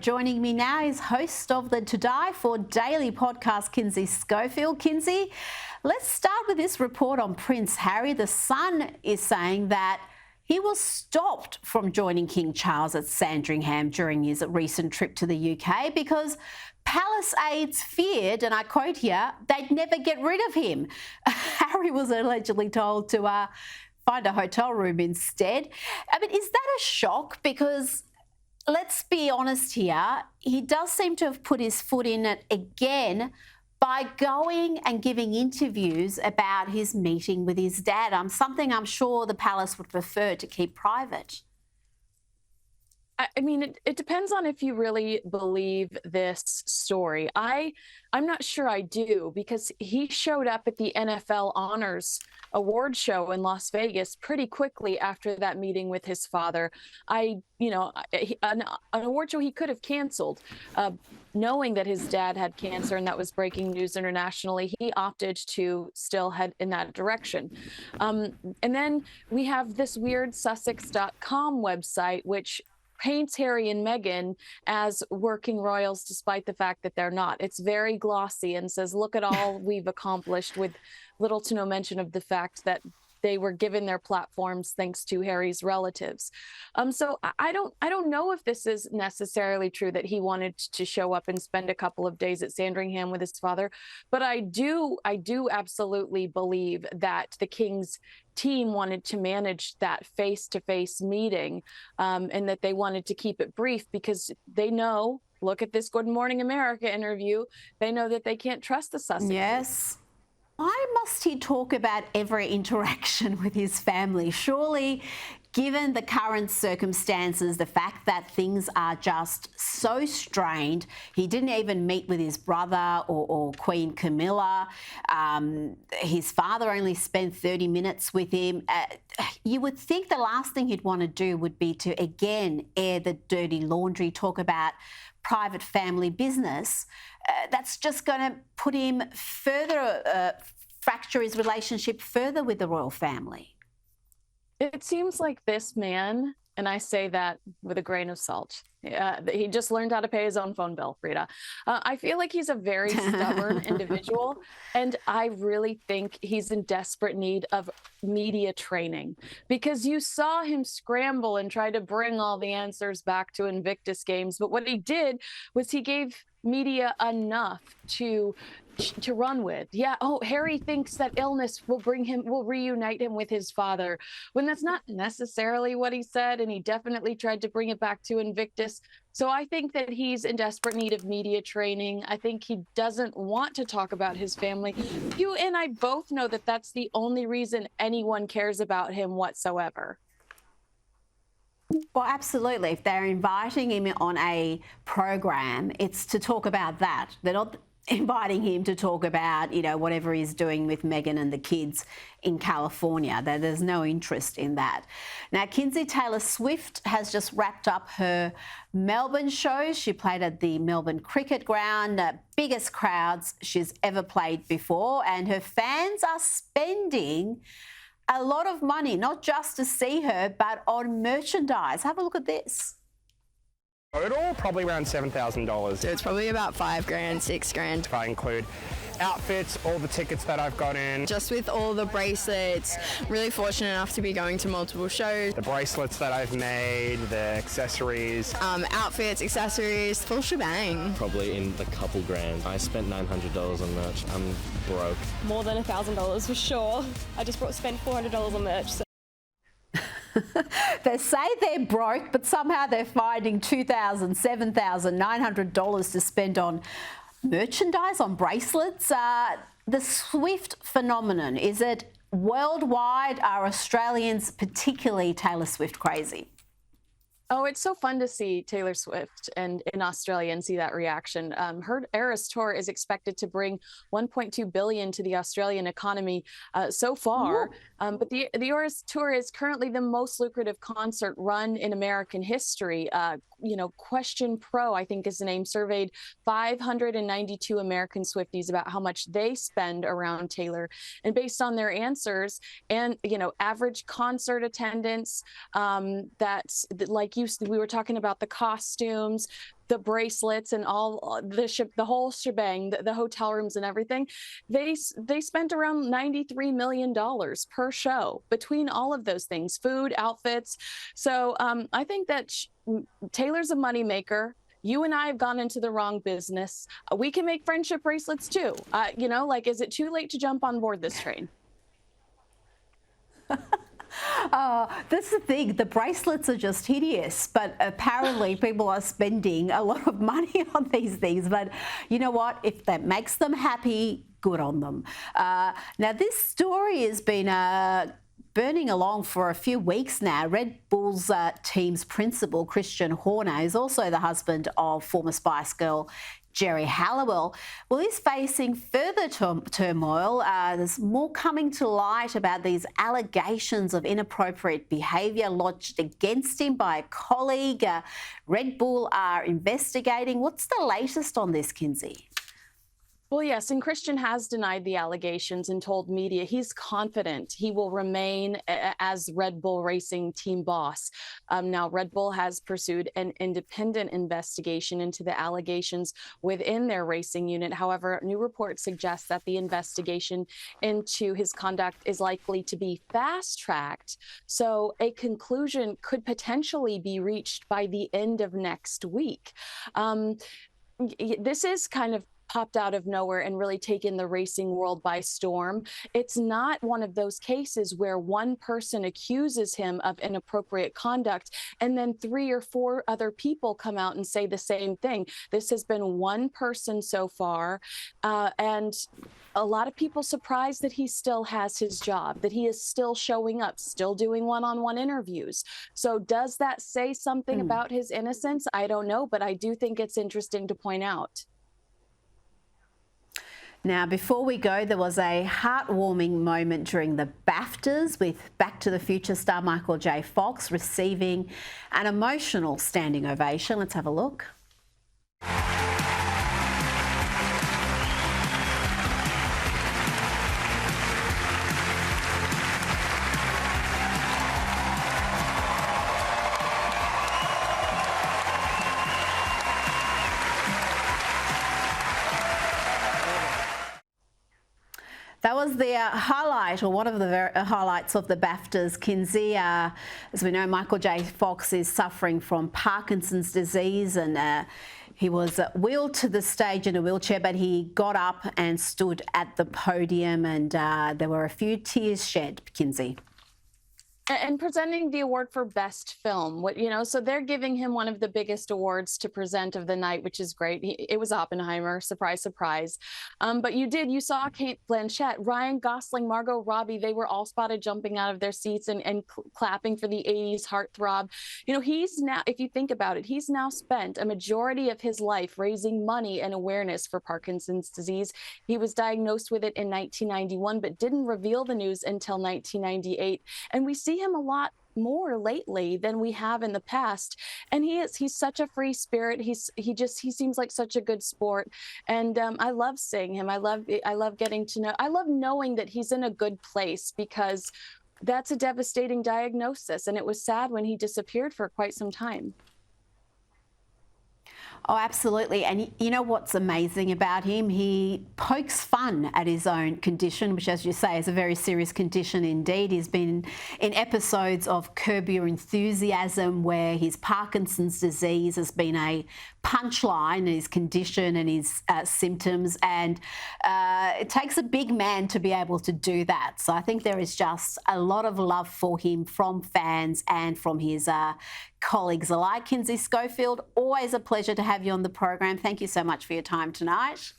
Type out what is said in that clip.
Joining me now is host of the To Die For Daily podcast, Kinsey Schofield. Kinsey, let's start with this report on Prince Harry. The Sun is saying that he was stopped from joining King Charles at Sandringham during his recent trip to the UK because palace aides feared, and I quote here, they'd never get rid of him. Harry was allegedly told to find a hotel room instead. I mean, is that a shock? Because let's be honest here, he does seem to have put his foot in it again by going and giving interviews about his meeting with his dad. Something I'm sure the palace would prefer to keep private. I mean, it depends on if you really believe this story. I'm not sure I do, because he showed up at the NFL Honors Award show in Las Vegas pretty quickly after that meeting with his father. An award show he could have canceled, knowing that his dad had cancer and that was breaking news internationally. He opted to still head in that direction. And then we have this weird Sussex.com website, which paints Harry and Meghan as working royals, despite the fact that they're not. It's very glossy and says, look at all we've accomplished, with little to no mention of the fact that they were given their platforms thanks to Harry's relatives. So I don't know if this is necessarily true that he wanted to show up and spend a couple of days at Sandringham with his father, but I do absolutely believe that the King's team wanted to manage that face-to-face meeting, and that they wanted to keep it brief because they know, look at this Good Morning America interview, they know that they can't trust the Sussexes. Yes. Why must he talk about every interaction with his family? Surely, given the current circumstances, the fact that things are just so strained, he didn't even meet with his brother or Queen Camilla. His father only spent 30 minutes with him. You would think the last thing he'd want to do would be to, again, air the dirty laundry, talk about private family business. That's just going to put him further, fracture his relationship further with the royal family. It seems like this man, and I say that with a grain of salt, he just learned how to pay his own phone bill, Rita. I feel like he's a very stubborn individual, and I really think he's in desperate need of media training, because you saw him scramble and try to bring all the answers back to Invictus Games. But what he did was he gave media enough to run with. Yeah, oh, Harry thinks that illness will reunite him with his father, when that's not necessarily what he said, and he definitely tried to bring it back to Invictus. So I think that he's in desperate need of media training. I think he doesn't want to talk about his family. You and I both know that that's the only reason anyone cares about him whatsoever. Well, absolutely. If they're inviting him on a program, it's to talk about that. They're not inviting him to talk about, whatever he's doing with Meghan and the kids in California. There's no interest in that. Now, Kinsey, Taylor Swift has just wrapped up her Melbourne shows. She played at the Melbourne Cricket Ground, biggest crowds she's ever played before, and her fans are spending a lot of money, not just to see her, but on merchandise. Have a look at this. Total, probably around $7,000. So it's probably about $5,000, $6,000. If I include outfits, all the tickets that I've gotten. Just with all the bracelets, really fortunate enough to be going to multiple shows. The bracelets that I've made, the accessories. Outfits, accessories, full shebang. Probably in the couple grand. I spent $900 on merch. I'm broke. More than $1,000 for sure. I just spent $400 on merch. So. They say they're broke, but somehow they're finding $2,000, $7,000, $900 to spend on merchandise, on bracelets. The Swift phenomenon, is it worldwide? Are Australians, particularly Taylor Swift, crazy? Oh, it's so fun to see Taylor Swift and in Australia and see that reaction. Her Eras tour is expected to bring $1.2 billion to the Australian economy so far. But the Eras tour is currently the most lucrative concert run in American history. Question Pro, I think is the name, surveyed 592 American Swifties about how much they spend around Taylor. And based on their answers and, average concert attendance, that's like we were talking about the costumes, the bracelets, and all the whole shebang, the hotel rooms and everything. They spent around $93 million per show between all of those things, food, outfits. So I think that Taylor's a moneymaker. You and I have gone into the wrong business. We can make friendship bracelets too. Is it too late to jump on board this train? That's the thing. The bracelets are just hideous, but apparently people are spending a lot of money on these things. But you know what? If that makes them happy, good on them. Now, this story has been burning along for a few weeks now. Red Bull's team's principal, Christian Horner, is also the husband of former Spice Girl Jerry Halliwell. Well, he's facing further turmoil. There's more coming to light about these allegations of inappropriate behaviour lodged against him by a colleague. Red Bull are investigating. What's the latest on this, Kinsey? Well, yes, and Christian has denied the allegations and told media he's confident he will remain as Red Bull Racing team boss. Now, Red Bull has pursued an independent investigation into the allegations within their racing unit. However, new reports suggest that the investigation into his conduct is likely to be fast-tracked, so a conclusion could potentially be reached by the end of next week. This is kind of popped out of nowhere and really taken the racing world by storm. It's not one of those cases where one person accuses him of inappropriate conduct and then 3 or 4 other people come out and say the same thing. This has been one person so far, and a lot of people surprised that he still has his job, that he is still showing up, still doing one-on-one interviews. So does that say something about his innocence? I don't know, but I do think it's interesting to point out. Now, before we go, there was a heartwarming moment during the BAFTAs with Back to the Future star Michael J. Fox receiving an emotional standing ovation. Let's have a look. That was the highlight, or one of the highlights of the BAFTAs, Kinsey. As we know, Michael J. Fox is suffering from Parkinson's disease, and he was wheeled to the stage in a wheelchair, but he got up and stood at the podium, and there were a few tears shed, Kinsey. And presenting the award for best film, so they're giving him one of the biggest awards to present of the night, which is great. It was Oppenheimer, surprise, surprise. But you saw Cate Blanchett, Ryan Gosling, Margot Robbie, they were all spotted jumping out of their seats and clapping for the 80s heartthrob. He's now, if you think about it, he's now spent a majority of his life raising money and awareness for Parkinson's disease. He was diagnosed with it in 1991, but didn't reveal the news until 1998. And we see him a lot more lately than we have in the past, and he's such a free spirit. He seems like such a good sport, and I love seeing him. I love getting to know. I love knowing that he's in a good place, because that's a devastating diagnosis, and it was sad when he disappeared for quite some time. Oh, absolutely. And you know what's amazing about him? He pokes fun at his own condition, which, as you say, is a very serious condition indeed. He's been in episodes of Curb Your Enthusiasm where his Parkinson's disease has been a punchline in his condition and his symptoms. And it takes a big man to be able to do that. So I think there is just a lot of love for him from fans and from his colleagues alike. Kinsey Schofield, always a pleasure to have you on the program. Thank you so much for your time tonight.